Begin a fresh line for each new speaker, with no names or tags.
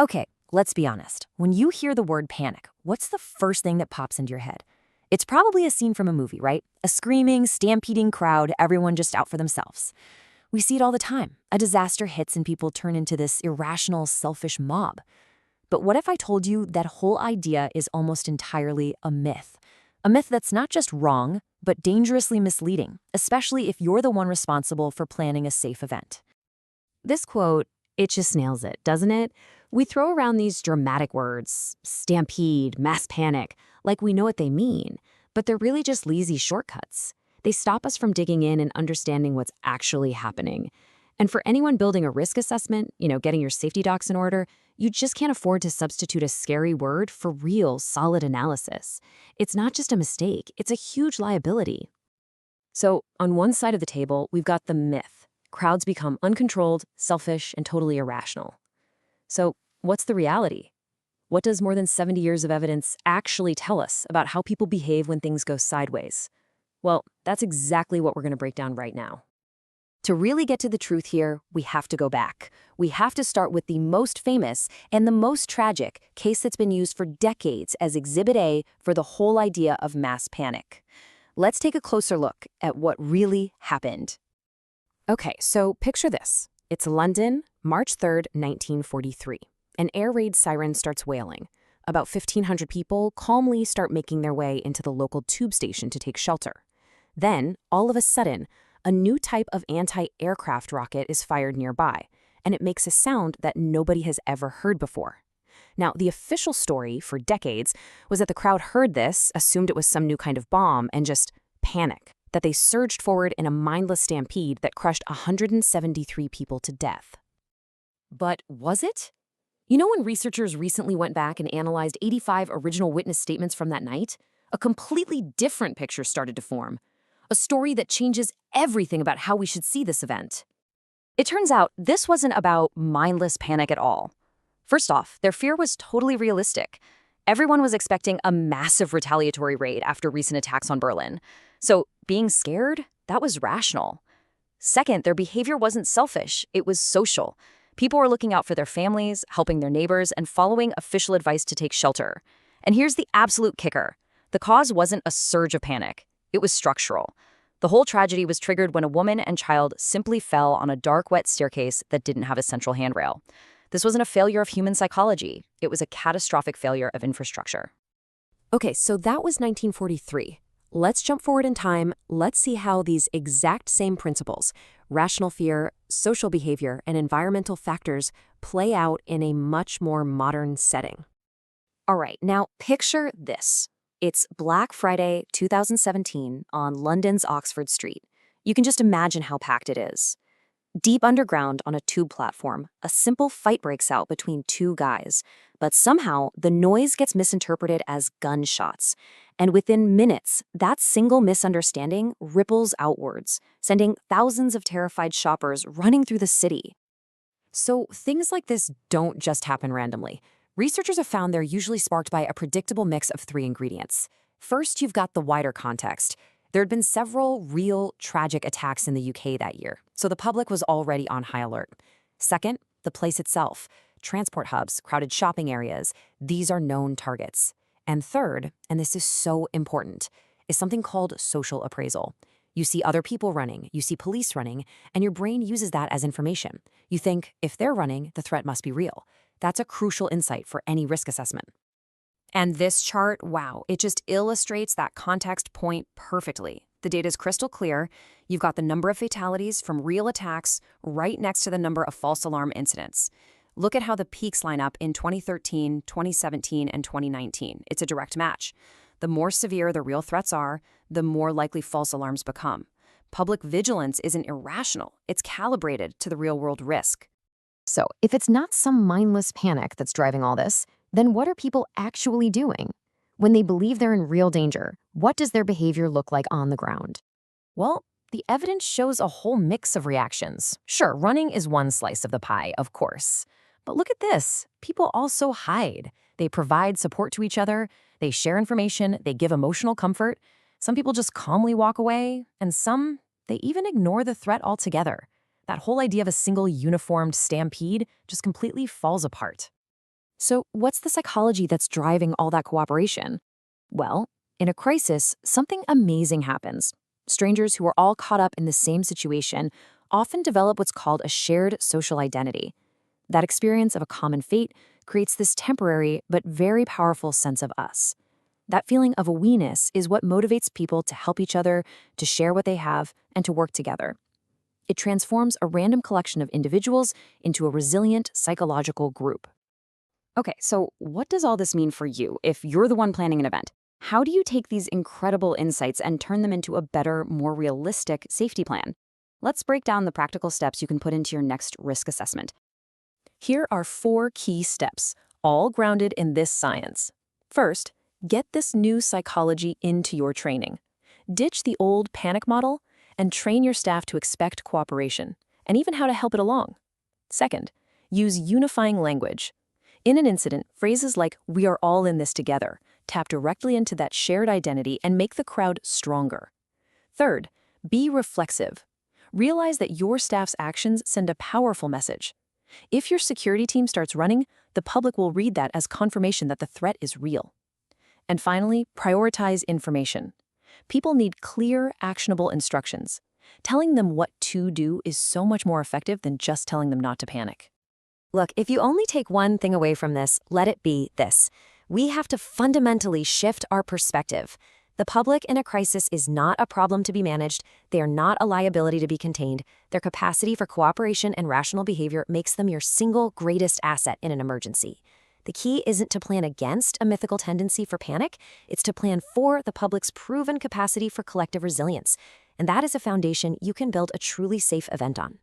Okay, let's be honest. When you hear the word panic, what's the first thing that pops into your head? It's probably a scene from a movie, right? A screaming, stampeding crowd, everyone just out for themselves. We see it all the time. A disaster hits and people turn into this irrational, selfish mob. But what if I told you that whole idea is almost entirely a myth? A myth that's not just wrong, but dangerously misleading, especially if you're the one responsible for planning a safe event.
This quote, it just nails it, doesn't it? We throw around these dramatic words, stampede, mass panic, like we know what they mean, but they're really just lazy shortcuts. They stop us from digging in and understanding what's actually happening. And for anyone building a risk assessment, getting your safety docs in order, you just can't afford to substitute a scary word for real, solid analysis. It's not just a mistake, it's a huge liability.
So, on one side of the table, we've got the myth. Crowds become uncontrolled, selfish, and totally irrational. So, what's the reality? What does more than 70 years of evidence actually tell us about how people behave when things go sideways? Well, that's exactly what we're going to break down right now. To really get to the truth here, we have to go back. We have to start with the most famous and the most tragic case that's been used for decades as Exhibit A for the whole idea of mass panic. Let's take a closer look at what really happened.
Okay, so picture this. It's London, March 3rd, 1943. An air raid siren starts wailing. About 1,500 people calmly start making their way into the local tube station to take shelter. Then, all of a sudden, a new type of anti-aircraft rocket is fired nearby, and it makes a sound that nobody has ever heard before. Now, the official story for decades was that the crowd heard this, assumed it was some new kind of bomb, and just panicked, that they surged forward in a mindless stampede that crushed 173 people to death.
But was it? You know, when researchers recently went back and analyzed 85 original witness statements from that night, a completely different picture started to form. A story that changes everything about how we should see this event. It turns out this wasn't about mindless panic at all. First off, their fear was totally realistic. Everyone was expecting a massive retaliatory raid after recent attacks on Berlin. So being scared, that was rational. Second, their behavior wasn't selfish, it was social. People were looking out for their families, helping their neighbors, and following official advice to take shelter. And here's the absolute kicker. The cause wasn't a surge of panic. It was structural. The whole tragedy was triggered when a woman and child simply fell on a dark, wet staircase that didn't have a central handrail. This wasn't a failure of human psychology. It was a catastrophic failure of infrastructure.
Okay, so that was 1943. Let's jump forward in time. Let's see how these exact same principles, rational fear, social behavior, and environmental factors play out in a much more modern setting.
All right, now picture this. It's Black Friday 2017 on London's Oxford Street. You can just imagine how packed it is. Deep underground on a tube platform, a simple fight breaks out between two guys, but somehow the noise gets misinterpreted as gunshots. And within minutes, that single misunderstanding ripples outwards, sending thousands of terrified shoppers running through the city.
So things like this don't just happen randomly. Researchers have found they're usually sparked by a predictable mix of three ingredients. First, you've got the wider context. There had been several real tragic attacks in the UK that year, so the public was already on high alert. Second, the place itself. Transport hubs, crowded shopping areas, these are known targets. And third, and this is so important, is something called social appraisal. You see other people running, you see police running, and your brain uses that as information. You think, if they're running, the threat must be real. That's a crucial insight for any risk assessment. And this chart, wow, it just illustrates that context point perfectly. The data is crystal clear. You've got the number of fatalities from real attacks right next to the number of false alarm incidents. Look at how the peaks line up in 2013, 2017, and 2019. It's a direct match. The more severe the real threats are, the more likely false alarms become. Public vigilance isn't irrational. It's calibrated to the real-world risk.
So, if it's not some mindless panic that's driving all this, then what are people actually doing? When they believe they're in real danger, what does their behavior look like on the ground? Well, the evidence shows a whole mix of reactions. Sure, running is one slice of the pie, of course. But look at this. People also hide. They provide support to each other. They share information. They give emotional comfort. Some people just calmly walk away, and some, they even ignore the threat altogether. That whole idea of a single uniformed stampede just completely falls apart.
So, what's the psychology that's driving all that cooperation? Well, in a crisis, something amazing happens. Strangers who are all caught up in the same situation often develop what's called a shared social identity. That experience of a common fate creates this temporary but very powerful sense of us. That feeling of a we-ness is what motivates people to help each other, to share what they have, and to work together. It transforms a random collection of individuals into a resilient psychological group. Okay, so what does all this mean for you if you're the one planning an event? How do you take these incredible insights and turn them into a better, more realistic safety plan? Let's break down the practical steps you can put into your next risk assessment.
Here are 4 key steps, all grounded in this science. First, get this new psychology into your training. Ditch the old panic model and train your staff to expect cooperation, and even how to help it along. Second, use unifying language. In an incident, phrases like, "We are all in this together," tap directly into that shared identity and make the crowd stronger. Third, be reflexive. Realize that your staff's actions send a powerful message. If your security team starts running, the public will read that as confirmation that the threat is real. And finally, prioritize information. People need clear, actionable instructions. Telling them what to do is so much more effective than just telling them not to panic.
Look, if you only take one thing away from this, let it be this. We have to fundamentally shift our perspective. The public in a crisis is not a problem to be managed. They are not a liability to be contained. Their capacity for cooperation and rational behavior makes them your single greatest asset in an emergency. The key isn't to plan against a mythical tendency for panic. It's to plan for the public's proven capacity for collective resilience. And that is a foundation you can build a truly safe event on.